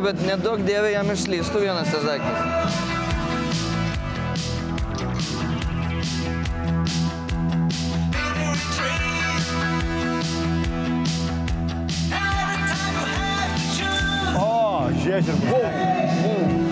bet nedaug dievė jam išslystų vienas tas daiktas. O, žiežirbus.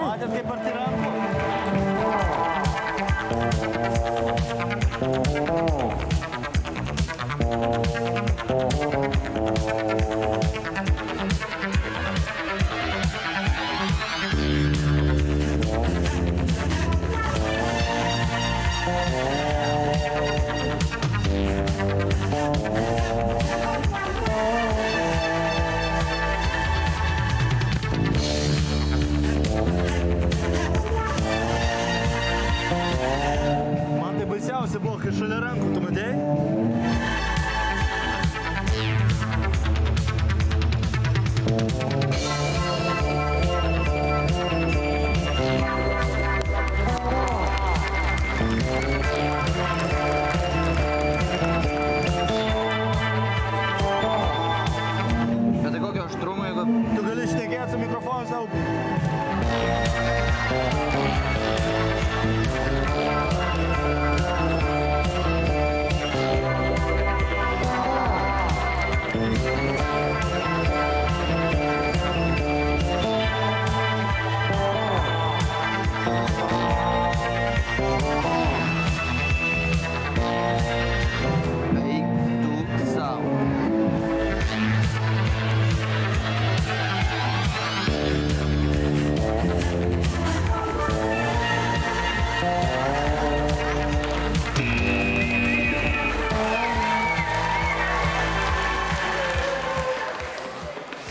Matėt kaip arti rankų? Man tai baisiausia buvo, kai šalia rankų, tu matėjai? Bet tai kokio aštrumo, jeigu... Tu gali šnekėti su mikrofonu savo. Eik tu savo.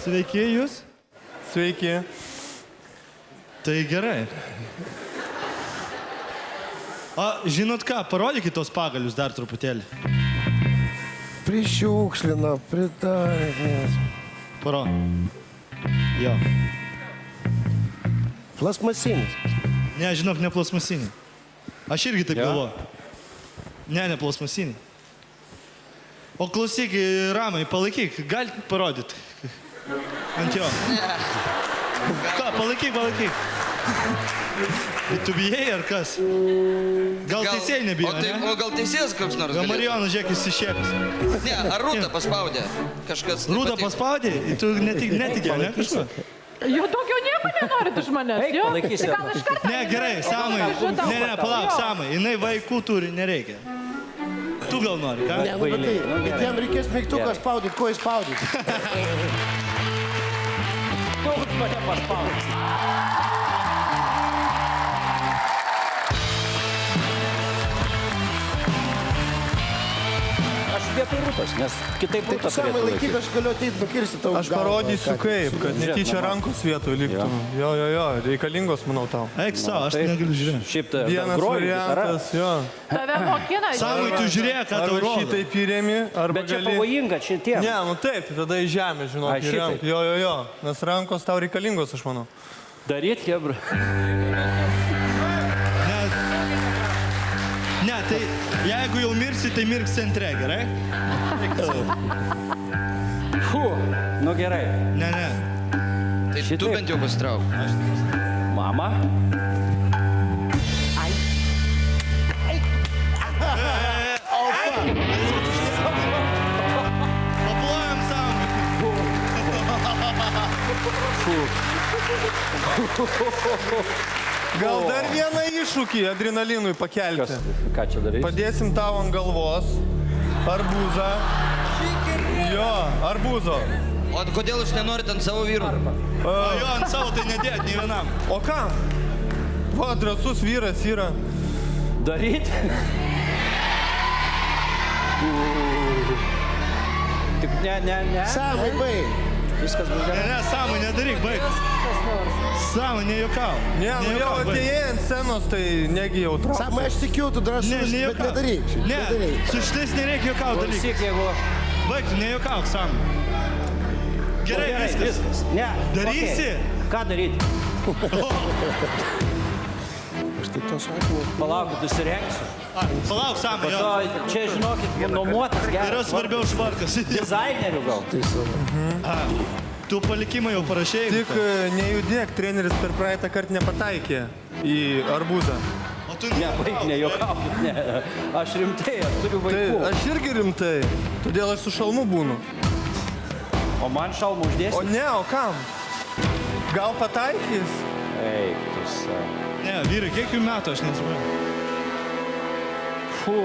Sveiki jūs. Sveiki. Tai gerai. O, žinot ką, parodykit tos pagalius dar truputėlį. Prišiukšlino, pritaikės. Paro. Jo. Plasmasinis. Ne, žinok, ne plasmasinį. Aš irgi taip galvoju. Ne plasmasinį. O klausyk, Ramai, palaikyk, galit parodyti. Ant jo. Ką, palaikyk. Tu bijai ar kas? Gal teisėjai nebijo, ne? O gal teisėjas koks nors Gal galėtų? Marijonas, žiūrėk, jis išėpęs. Ne, ar Rūta paspaudė? Kažkas... Rūta paspaudė? Tu netikė, ne kažko? Jau daugiau nieko nenorit iš manęs, jo? palaikysiu. Tai gal iš karto... Ne, gerai, Samai. Ne, palauk, Samai. Jinai vaikų turi, nereikia. Tu gal nori, ką? Ne, nu, bet jam reikės mygtuką spaudyti, ko jis spaudyti. Tu mane paspaudai. Aš vietoj Rūtos, nes kitaip Tai tu Rūta Samai turėtų laikyk, laikyti. aš galiu ateit nukirsti tau. Aš parodysiu kaip, kad netyčia rankos vietoj liktų. Jo, reikalingos, manau, tau. Eik savo, aš negaliu žiūrėti. Šiaip tai Vienas variantas, jo. Tave mokina. Samai, tu žiūrėk, ką tau Arba rodo. šitaip įrėmi, arba Bet čia gali... pavojinga, čia tie. Ne, nu taip, tai tada į žemę, žinok, Ai, šitaip. Jo. Nes rankos tau reikalingos, aš manau. Daryt, hebra. Ne, tai Jeigu jau mirsi, tai mirk centre, gerai? Fu. Nu gerai. Ne, ne. Tai tu Šitaip. bent jau pasitrauk. Mama. Paplojam samui. Gal dar vieną iššūkį adrenalinui pakelti. Ką čia darai? Padėsim tau ant galvos arbūzą. Jo, arbūzo. O kodėl jūs nenorit ant savo vyrų? O jo, ant savo tai nedėt nei vienam. O ką? Va, drąsus vyras yra. Daryt? Tik ne. Samai, baig. Viskas bus Ne, gerai. ne, samui nedaryk, baig. Samui, nejuokau. Ne, nu jau atėjai ant scenos, tai negi jau trauks. Samai, aš tikiu, tu drąsus, Ne, bet nejuokau. nedaryk. Ne, Nedaryk. su šitais nereikia juokauti dalykų. Klausyk, jeigu... Baig, tu nejuokauk samui. Gerai, viskas. Ne. Darysi? okei. Ką daryti? Aš tai tos akmus. Palauk, nusirengsiu. Palauk, samui, Po jo. to, čia žinokit, nuomotas Yra geras. svarbiau švarkas. Dizainerių gal. Tai savo. Tu palikimą jau parašėjai. Tik nejudėk, treneris per praeitą kartą nepataikė į arbūzą. O tu Ne, baig, nejuokaukit, ne. Aš rimtai, aš turiu Tai vaikų. aš irgi rimtai, todėl aš su šalmu būnu. O man šalmą O uždėsi? ne, o kam? Gal pataikys? Eik, tu sa. Ne, vyrai, kiek jų metų, aš nesuprantu. Fu.